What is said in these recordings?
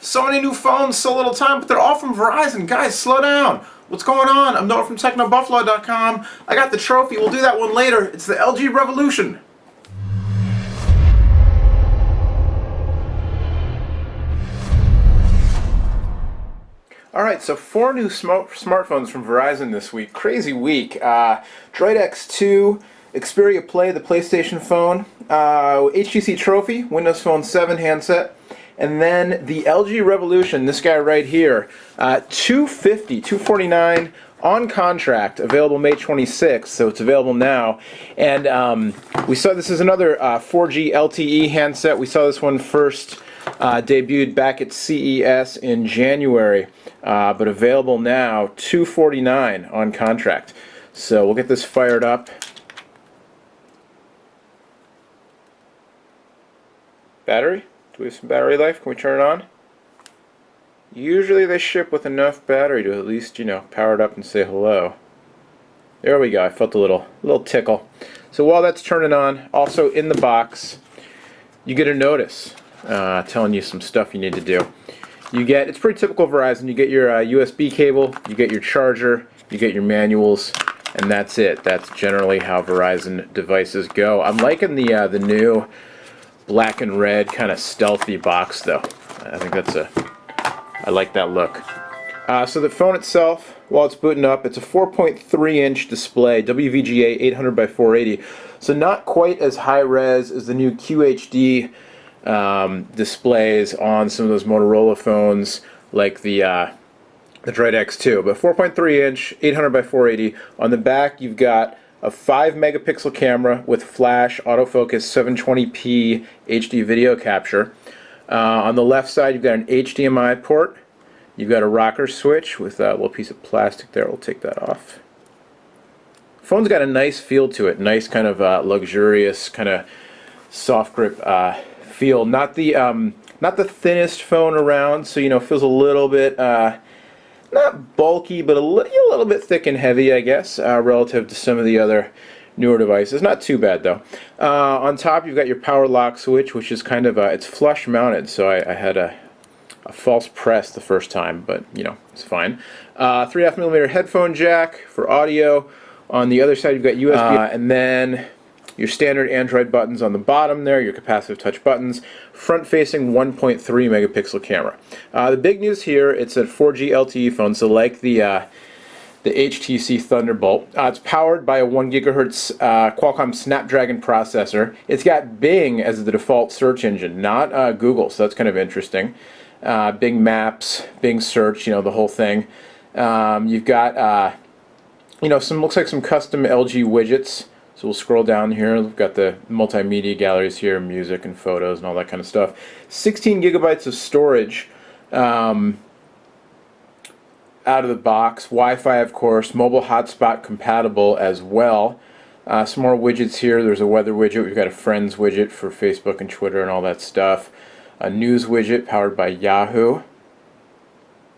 So many new phones, so little time, but they're all from Verizon. Guys, slow down. What's going on? I'm Noah from TechnoBuffalo.com. I got the trophy. We'll do that one later. It's the LG Revolution. Alright, so 4 new smartphones from Verizon this week. Crazy week. Droid X2, Xperia Play, the PlayStation phone, HTC Trophy, Windows Phone 7 handset, and then the LG Revolution, this guy right here, $249 on contract, available May 26th, so it's available now. And we saw this is another 4G LTE handset. We saw this one first debuted back at CES in January, but available now, $249 on contract. So we'll get this fired up. Battery? Do we have some battery life? Can we turn it on? Usually they ship with enough battery to at least, you know, power it up and say hello. There we go. I felt a little tickle. So while that's turning on, also in the box, you get a notice telling you some stuff you need to do. You get, it's pretty typical Verizon, you get your USB cable, you get your charger, you get your manuals, and that's it. That's generally how Verizon devices go. I'm liking the new black and red kind of stealthy box though. I think I like that look. So the phone itself, while it's booting up, it's a 4.3-inch display, WVGA 800 by 480. So not quite as high res as the new QHD displays on some of those Motorola phones like the Droid X2, but 4.3-inch, 800 by 480. On the back, you've got a 5-megapixel camera with flash, autofocus, 720p HD video capture. On the left side, you've got an HDMI port. You've got a rocker switch with a little piece of plastic there. We'll take that off. Phone's got a nice feel to it, nice kind of luxurious, kind of soft grip feel. Not the thinnest phone around, so you know, feels a little bit not bulky, but a little bit thick and heavy, I guess, relative to some of the other newer devices. Not too bad though. On top, you've got your power lock switch, which is kind of it's flush mounted, so I had a false press the first time, but you know, it's fine. 3.5mm headphone jack for audio. On the other side, you've got USB, and then your standard Android buttons on the bottom there, your capacitive touch buttons, front-facing 1.3 megapixel camera. The big news here, it's a 4G LTE phone, so like the HTC Thunderbolt. It's powered by a 1 gigahertz Qualcomm Snapdragon processor. It's got Bing as the default search engine, not Google, so that's kind of interesting. Bing Maps, Bing Search, you know, the whole thing. You've got, you know, looks like some custom LG widgets. So we'll scroll down here. We've got the multimedia galleries here, music and photos and all that kind of stuff. 16 gigabytes of storage out of the box. Wi-Fi, of course. Mobile hotspot compatible as well. Some more widgets here. There's a weather widget. We've got a friends widget for Facebook and Twitter and all that stuff. A news widget powered by Yahoo. Well,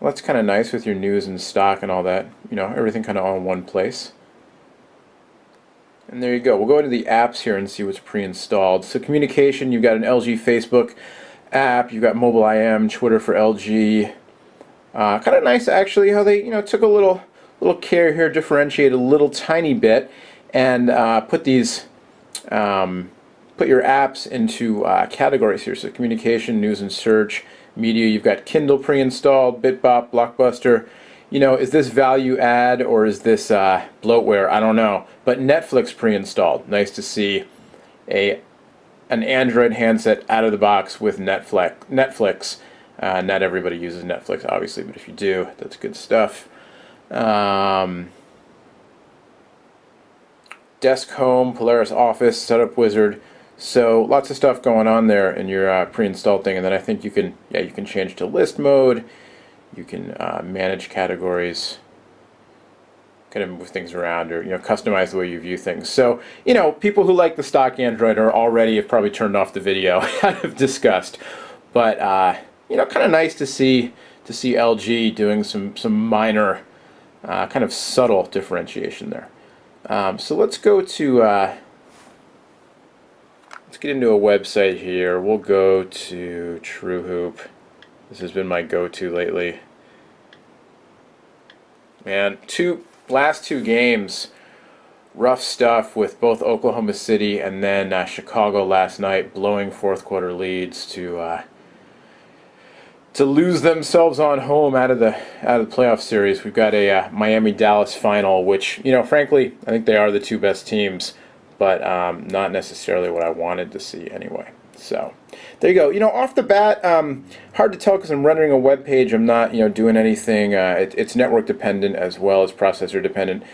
that's kind of nice with your news and stock and all that. You know, everything kind of all in one place. And there you go. We'll go into the apps here and see what's pre-installed. So communication, you've got an LG Facebook app, you've got Mobile IM, Twitter for LG. Kind of nice actually how they, you know, took a little care here, differentiate a little tiny bit, and put your apps into categories here. So communication, news and search, media. You've got Kindle pre-installed, BitBop, Blockbuster. You know, is this value add or is this bloatware? I don't know. But Netflix pre-installed. Nice to see an Android handset out of the box with Netflix. Not everybody uses Netflix, obviously, but if you do, that's good stuff. Desk Home, Polaris Office, Setup Wizard. So lots of stuff going on there in your pre-installed thing. And then I think you can change to list mode. You can manage categories, kind of move things around, or you know, customize the way you view things. So you know, people who like the stock Android have probably turned off the video out of disgust. But you know, kind of nice to see LG doing some minor, kind of subtle differentiation there. So let's go to let's get into a website here. We'll go to TrueHoop. This has been my go-to lately. Man, last two games, rough stuff with both Oklahoma City and then Chicago last night, blowing fourth quarter leads to lose themselves on home out of the playoff series. We've got a Miami-Dallas final, which, you know, frankly, I think they are the two best teams, but not necessarily what I wanted to see anyway. So there you go. You know, off the bat, hard to tell because I'm rendering a web page. I'm not, you know, doing anything. It's network dependent as well as processor dependent.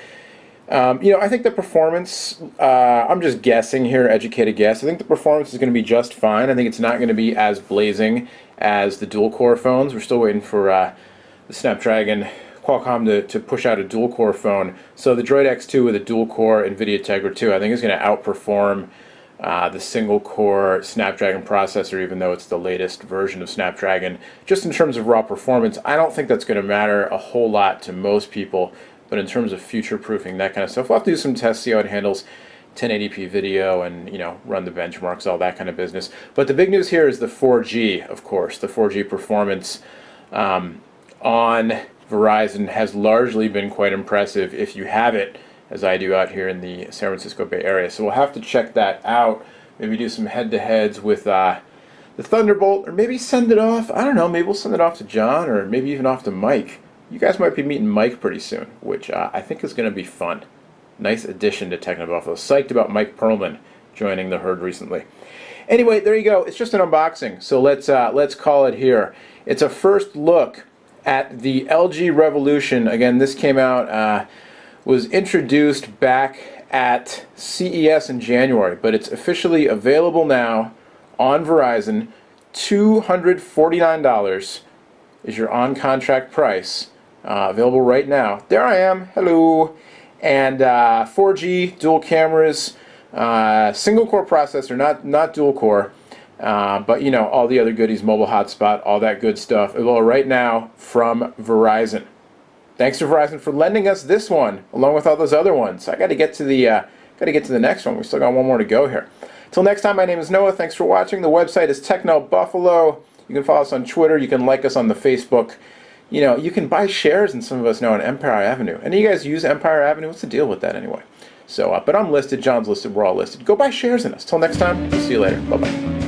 You know, I think the performance, I'm just guessing here, educated guess. I think the performance is going to be just fine. I think it's not going to be as blazing as the dual-core phones. We're still waiting for the Snapdragon Qualcomm to push out a dual-core phone. So the Droid X2 with a dual-core NVIDIA Tegra 2, I think is going to outperform the single-core Snapdragon processor, even though it's the latest version of Snapdragon. Just in terms of raw performance, I don't think that's going to matter a whole lot to most people. But in terms of future-proofing, that kind of stuff, we'll have to do some tests, see how it handles 1080p video and, you know, run the benchmarks, all that kind of business. But the big news here is the 4G, of course. The 4G performance on Verizon has largely been quite impressive if you have it, as I do out here in the San Francisco Bay Area. So we'll have to check that out, maybe do some head-to-heads with the Thunderbolt, or maybe send it off, I don't know, maybe we'll send it off to John, or maybe even off to Mike. You guys might be meeting Mike pretty soon, which I think is going to be fun. Nice addition to Techno Buffalo. Psyched about Mike Perlman joining the herd recently. Anyway, there you go. It's just an unboxing, so let's call it here. It's a first look at the LG Revolution. Again, this came out, was introduced back at CES in January, but it's officially available now on Verizon. $249 is your on-contract price. Available right now. There I am. Hello. And 4G, dual cameras, single-core processor, not dual-core, but, you know, all the other goodies, mobile hotspot, all that good stuff. Available right now from Verizon. Thanks to Verizon for lending us this one, along with all those other ones. I got to get to the next one. We still got one more to go here. Until next time, my name is Noah. Thanks for watching. The website is Techno Buffalo. You can follow us on Twitter. You can like us on the Facebook. You know, you can buy shares, and some of us know, on Empire Avenue. Any of you guys use Empire Avenue? What's the deal with that anyway? So, but I'm listed, John's listed, we're all listed. Go buy shares in us. Till next time, we'll see you later. Bye-bye.